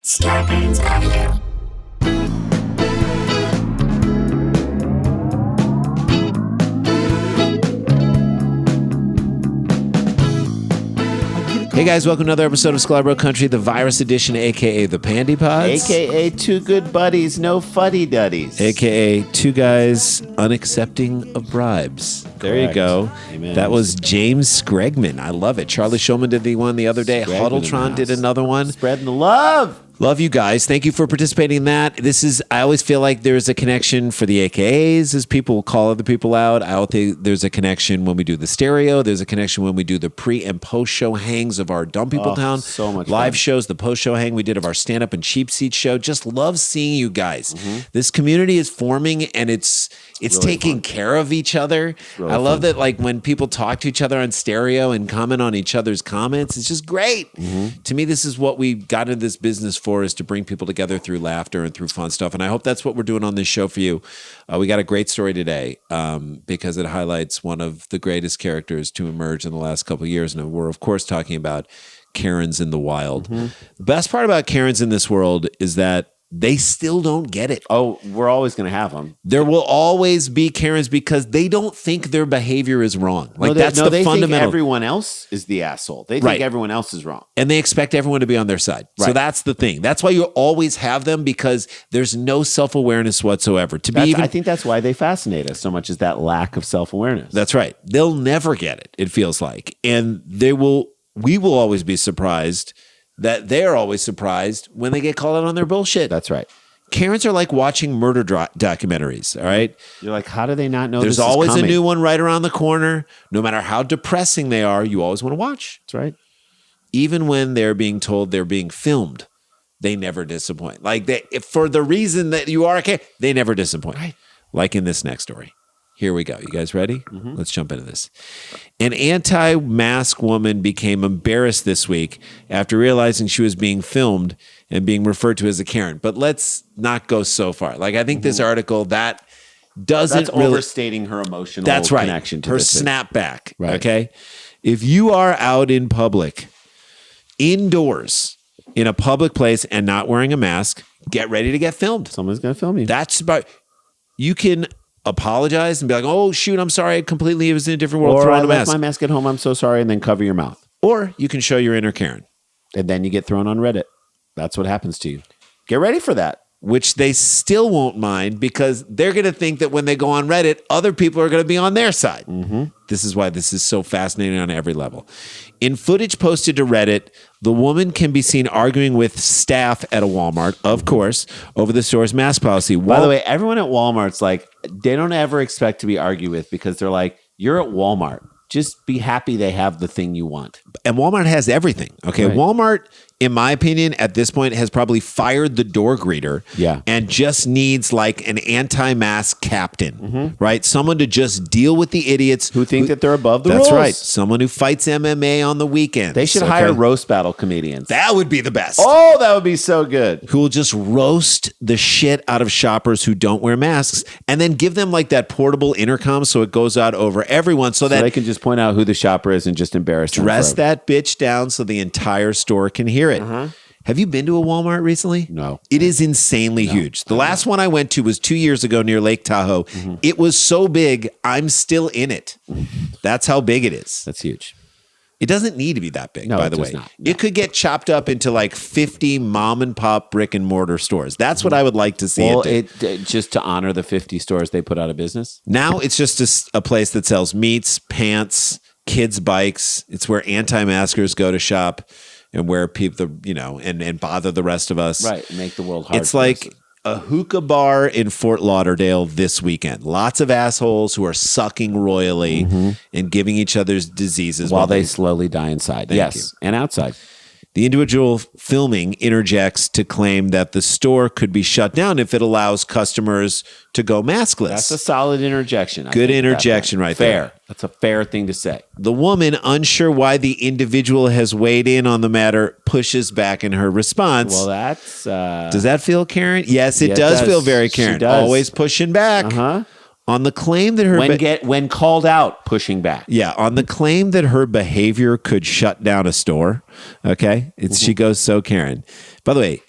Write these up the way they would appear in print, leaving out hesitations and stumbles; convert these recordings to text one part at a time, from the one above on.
Scarpins Avenue. Hey guys, welcome to another episode of Sklar Country, the virus edition, aka the Pandy Pods, AKA two good buddies, no fuddy-duddies. aka two guys unaccepting of bribes. There you Correct. go. Amen. That was James Skregman. I love it. Charlie Shulman did the one the other day. Skregman Huddletron in the did house. another one. Spreading the love. Love you guys. Thank you for participating in that. I always feel like there's a connection for the AKAs as people call other people out. I always think there's a connection when we do the stereo. There's a connection when we do the pre and post show hangs of our Dumb People Town. So much live fun. shows, the post show hang we did of our stand up and cheap seat show. Just love seeing you guys. This community is forming and it's really taking fun. care of each other. really I love fun. that like when people talk to each other on stereo and comment on each other's comments, it's just great. To me, this is what we got into this business for, is to bring people together through laughter and through fun stuff. And I hope that's what we're doing on this show for you. We got a great story today because it highlights one of the greatest characters to emerge in the last couple of years. And we're, of course, talking about Karens in the wild. The best part about Karens in this world is that they still don't get it. Oh, we're always going to have them. There will always be Karens because they don't think their behavior is wrong. Like that's the they fundamental. think everyone else is the asshole. They think Right. everyone else is wrong. And they expect everyone to be on their side. So Right. that's the thing. That's why you always have them, because there's no self-awareness whatsoever. I think that's why they fascinate us so much, is that lack of self-awareness. That's right. They'll never get it, it feels like. And we will always be surprised that they're always surprised when they get called out on their bullshit. That's right. Karens are like watching murder documentaries, all right? You're like, how do they not know There's this is always a coming? new one right around the corner. No matter how depressing they are, you always want to watch. That's right. Even when they're being told they're being filmed, they never disappoint. Like for the reason that you are okay, they never disappoint. Right. Like in this next story. Here we go. You guys ready? Let's jump into this. An anti-mask woman became embarrassed this week after realizing she was being filmed and being referred to as a Karen. But let's not go so far. Like I think this article that doesn't That's really overstating her emotional That's right. connection to her this. snapback. Right. Okay. If you are out in public, indoors, in a public place and not wearing a mask, get ready to get filmed. Someone's going to film you. That's about, you can apologize and be like, oh, shoot, I'm sorry. It was in a different world. Or Throw I on a left mask. my mask at home. I'm so sorry. And then cover your mouth. Or you can show your inner Karen, And then you get thrown on Reddit. That's what happens to you. Get ready for that. which they still won't mind because they're going to think that when they go on Reddit, other people are going to be on their side. This is why this is so fascinating on every level. In footage posted to Reddit, the woman can be seen arguing with staff at a Walmart, of course, over the store's mask policy. By the way, everyone at Walmart's like, they don't ever expect to be argued with because they're like, you're at Walmart. Just be happy they have the thing you want. And Walmart has everything. Okay. Right. Walmart, in my opinion, at this point has probably fired the door greeter. Yeah. And just needs like an anti-mask captain, right? Someone to just deal with the idiots Who think that they're above the rules. That's right. Someone who fights MMA on the weekends. They should okay? hire roast battle comedians. That would be the best. Oh, that would be so good. Who will just roast the shit out of shoppers who don't wear masks and then give them like that portable intercom so it goes out over everyone so that they can just point out who the shopper is and just embarrass them. dress forever. that bitch down so the entire store can hear it. Have you been to a Walmart recently? No. It is insanely huge. The last one I went to was 2 years ago near Lake Tahoe. It was so big, I'm still in it. That's how big it is. That's huge. It doesn't need to be that big, No, by it the does way. not. No. It could get chopped up into like 50 mom and pop brick and mortar stores. That's what I would like to see Well, it do. just to honor the 50 stores they put out of business. Now it's just a place that sells meats, pants, kids' bikes. It's where anti-maskers go to shop and where people, and bother the rest of us. Right. Make the world hard. It's for like us. a hookah bar in Fort Lauderdale this weekend. Lots of assholes who are sucking royally and giving each other's diseases while they slowly die inside. Thank Yes. you. And outside. The individual filming interjects to claim that the store could be shut down if it allows customers to go maskless. That's a solid interjection. I Good think interjection right fair. there. That's a fair thing to say. The woman, unsure why the individual has weighed in on the matter, pushes back in her response. Well, that's... Does that feel Karen? Yes, it Yeah, it does does. feel very She Karen. does. Always pushing back. Uh-huh. On the claim that her... When called out, pushing back. Yeah, on the claim that her behavior could shut down a store. Okay, she goes so Karen. By the way,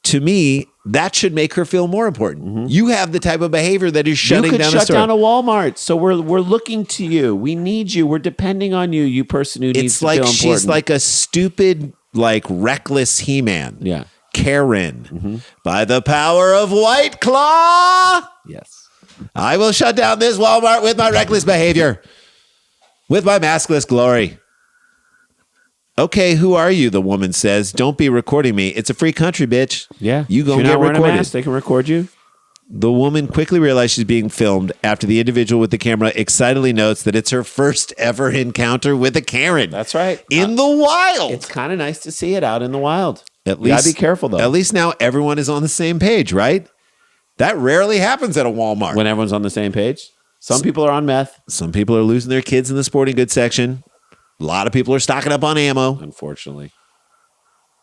to me, that should make her feel more important. You have the type of behavior that is shutting you could down shut a store. down a Walmart. So we're looking to you. We need you. We're depending on you. You person who needs It's to like feel she's important. like a stupid, like reckless He-Man. Yeah. Karen. By the power of White Claw, Yes. I will shut down this Walmart with my reckless behavior, with my maskless glory. Okay, who are you? The woman says. Don't be recording me. It's a free country, bitch. Yeah. You If go you're get not wearing a recorded. mask, they can record you. The woman quickly realized she's being filmed after the individual with the camera excitedly notes that it's her first ever encounter with a Karen. That's right. In the wild. It's kind of nice to see it out in the wild. At You least gotta be careful though. At least now everyone is on the same page, right? That rarely happens at a Walmart. When everyone's on the same page. Some people are on meth. Some people are losing their kids in the sporting goods section. A lot of people are stocking up on ammo. Unfortunately.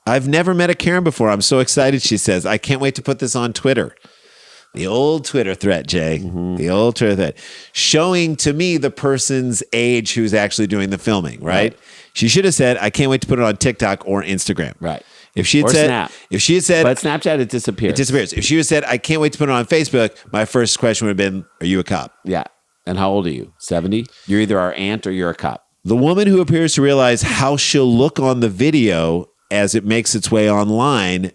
I've never met a Karen before. I'm so excited, she says. I can't wait to put this on Twitter. The old Twitter thread, Jay. The old Twitter thread. Showing to me the person's age who's actually doing the filming, right? She should have said, I can't wait to put it on TikTok or Instagram. Right. If she had Or said, Snap. if she had said, But Snapchat, it disappears. it disappears. If she had said, I can't wait to put it on Facebook, my first question would have been, are you a cop? Yeah. And how old are you? 70? You're either our aunt or you're a cop. The woman who appears to realize how she'll look on the video as it makes its way online,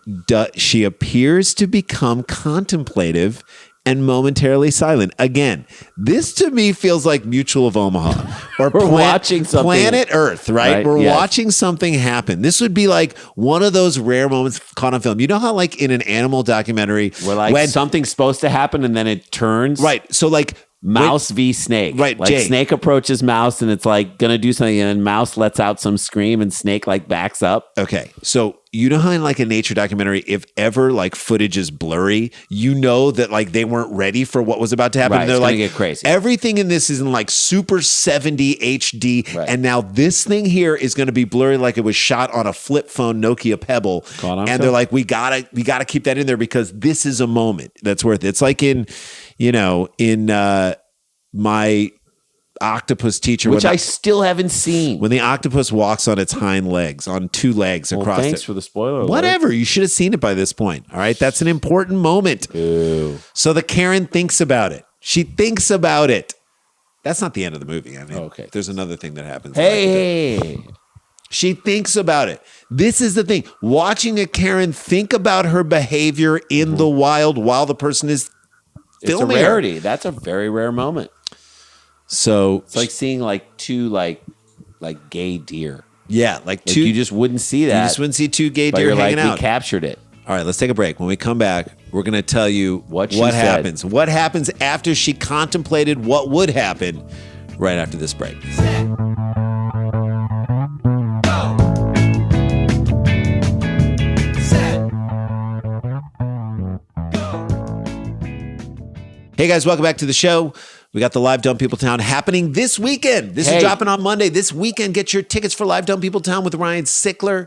she appears to become contemplative and momentarily silent. Again, this to me feels like Mutual of Omaha or We're watching something. Planet Earth, right? We're Yes. watching something happen. This would be like one of those rare moments caught on film. You know how like in an animal documentary Where like something's supposed to happen and then it turns. right. So like Mouse v snake. Right, Like Jay. snake approaches mouse and it's like gonna do something and then mouse lets out some scream and snake like backs up. okay, so you know how in like a nature documentary, if ever like footage is blurry, you know that like they weren't ready for what was about to happen. Right, They're it's gonna like, get crazy. Everything in this is in like super 70 HD, Right. and now this thing here is going to be blurry like it was shot on a flip phone Nokia Pebble. Caught on And film? they're like, we gotta keep that in there because this is a moment that's worth it. It's like in my octopus teacher, Which when I still haven't seen. when the octopus walks on its hind legs, on two legs Well, across thanks it. for the spoiler alert. Whatever. You should have seen it by this point. All right. That's an important moment. Ew. So the Karen thinks about it. She thinks about it. That's not the end of the movie. I mean, Okay. there's another thing that happens. Hey. She thinks about it. This is the thing. Watching a Karen think about her behavior in the wild while the person is It's a filming her. rarity. That's a very rare moment. So It's like seeing like two like gay deer. yeah, like Like two. you just wouldn't see You that. just wouldn't see two gay but deer you're like, hanging we out. captured it. All right, let's take a break. When we come back, we're going to tell you What she said. happens. What happens after she contemplated what would happen right after this break. Hey guys, welcome back to the show. We got the Live Dumb People Town happening this weekend. This is Hey. dropping on Monday. This weekend, get your tickets for Live Dumb People Town with Ryan Sickler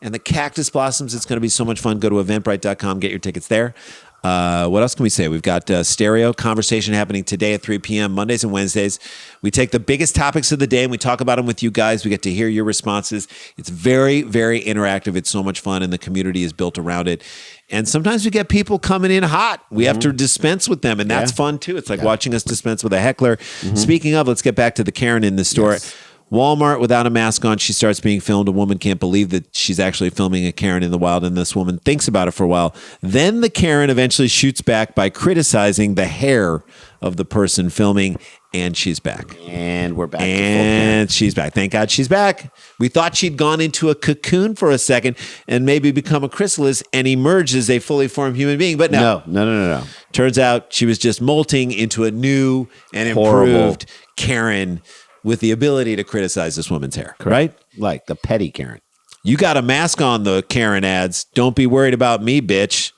and the Cactus Blossoms. It's going to be so much fun. Go to eventbrite.com, get your tickets there. What else can we say? We've got stereo conversation happening today at 3 p.m., Mondays and Wednesdays. We take the biggest topics of the day and we talk about them with you guys. We get to hear your responses. It's very, very interactive. It's so much fun and the community is built around it. And sometimes we get people coming in hot. We have to dispense with them, and that's fun too. It's like watching us dispense with a heckler. Speaking of, let's get back to the Karen in this story. Yes. Walmart without a mask on, she starts being filmed. A woman can't believe that she's actually filming a Karen in the wild, and this woman thinks about it for a while. Then the Karen eventually shoots back by criticizing the hair of the person filming, and she's back. And we're back to full Karen. And she's back. Thank God she's back. We thought she'd gone into a cocoon for a second and maybe become a chrysalis and emerged as a fully formed human being, but no. No. Turns out she was just molting into a new and Horrible. improved Karen with the ability to criticize this woman's hair, right? Like the petty Karen. You got a mask on, the Karen adds. Don't be worried about me, bitch.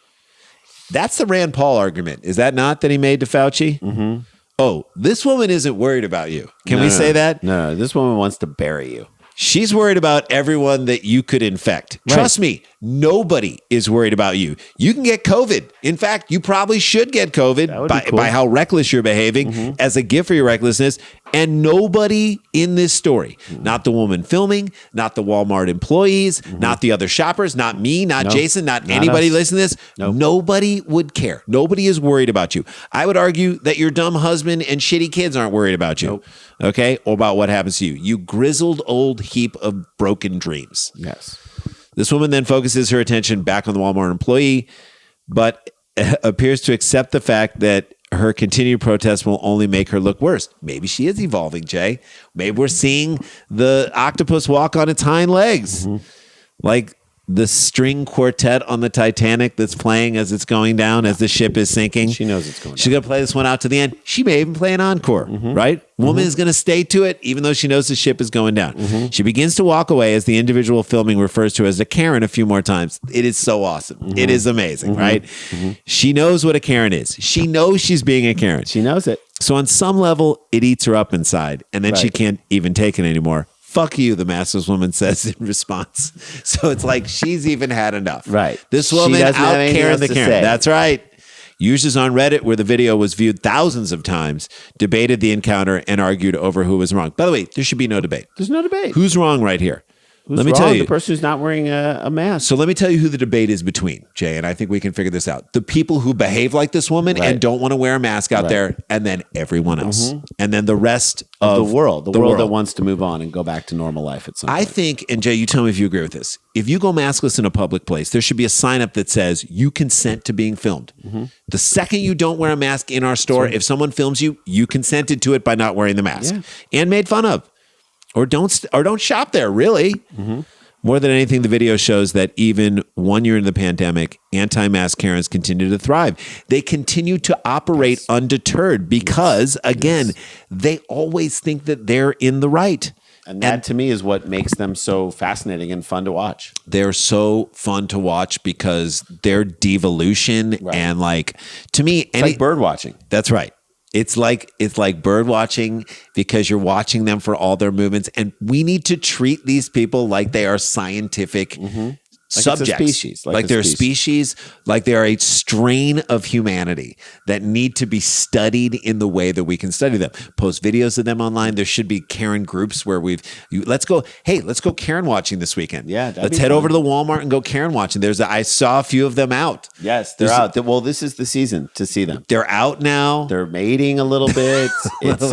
That's the Rand Paul argument. Is that not that he made to Fauci? Mm-hmm. Oh, this woman isn't worried about you. Can we say that? No, this woman wants to bury you. She's worried about everyone that you could infect. Right. Trust me, nobody is worried about you. You can get COVID. In fact, you probably should get That COVID would be cool. by how reckless you're behaving as a gift for your recklessness. And nobody in this story, not the woman filming, not the Walmart employees, not the other shoppers, not me, not Jason, not anybody us. listening to this, nobody would care. Nobody is worried about you. I would argue that your dumb husband and shitty kids aren't worried about you. Okay? Or about what happens to you. You grizzled old heap of broken dreams. Yes. This woman then focuses her attention back on the Walmart employee, but appears to accept the fact that her continued protest will only make her look worse. Maybe she is evolving, Jay. Maybe we're seeing the octopus walk on its hind legs. Like the string quartet on the Titanic that's playing as it's going down, as the ship is sinking. She knows it's going down. She's going to play this one out to the end. She may even play an encore, right? Woman is going to stay to it, even though she knows the ship is going down. She begins to walk away as the individual filming refers to her as a Karen a few more times. It is so awesome. It is amazing, right? She knows what a Karen is. She knows she's being a Karen. She knows it. So on some level, it eats her up inside, and then she can't even take it anymore. Fuck you, the maskless woman says in response. So it's like she's even had enough. Right. This woman out Karen the Karen. say. That's right. Users on Reddit, where the video was viewed thousands of times, debated the encounter and argued over who was wrong. By the way, there should be no debate. There's no debate. Who's wrong right here? Let me tell you. The person who's not wearing a mask. So let me tell you who the debate is between, Jay, and I think we can figure this out. The people who behave like this woman and don't want to wear a mask out there, and then everyone else. And then the rest of the world. The world that wants to move on and go back to normal life at some point. I think, and Jay, you tell me if you agree with this. If you go maskless in a public place, there should be a sign up that says you consent to being filmed. The second you don't wear a mask in our store, if someone films you, you consented to it by not wearing the mask and made fun of. Or don't shop there, really. More than anything, the video shows that even 1 year into the pandemic, anti-mask Karens continue to thrive. They continue to operate undeterred because, again, they always think that they're in the right. And that, to me, is what makes them so fascinating and fun to watch. They're so fun to watch because their devolution and, like, to me... It's like bird watching. That's right. It's like bird watching because you're watching them for all their movements, and we need to treat these people like they are scientific subjects, it's a species, like they're a species, like they are a strain of humanity that need to be studied in the way that we can study them. Post videos of them online. There should be Karen groups where let's go Karen watching this weekend. Yeah, let's head over to the Walmart and go Karen watching. I saw a few of them out. Yes, they're out. Well, this is the season to see them. They're out now. They're mating a little bit. It's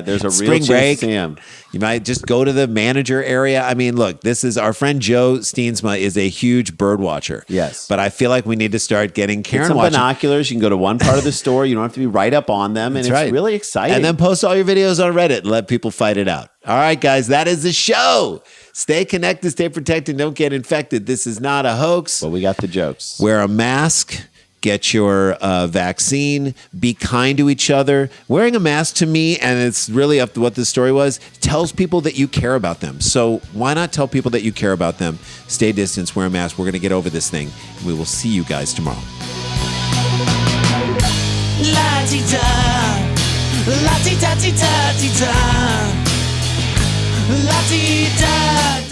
there's a Spring real break. chance to see them. You might just go to the manager area. I mean, look, this is our friend Joe Steensma is a huge bird watcher. Yes. But I feel like we need to start getting Karen some watching. Binoculars. You can go to one part of the store. You don't have to be right up on them. And it's really exciting. And then post all your videos on Reddit and let people fight it out. All right, guys, that is the show. Stay connected, stay protected, don't get infected. This is not a hoax. But we got the jokes. Wear a mask. Get your vaccine. Be kind to each other. Wearing a mask, to me, and it's really up to what the story was, tells people that you care about them. So why not tell people that you care about them? Stay distance, wear a mask. We're going to get over this thing. We will see you guys tomorrow. La-ti-da, la-ti-da-ti-da-ti-da, la-ti-da.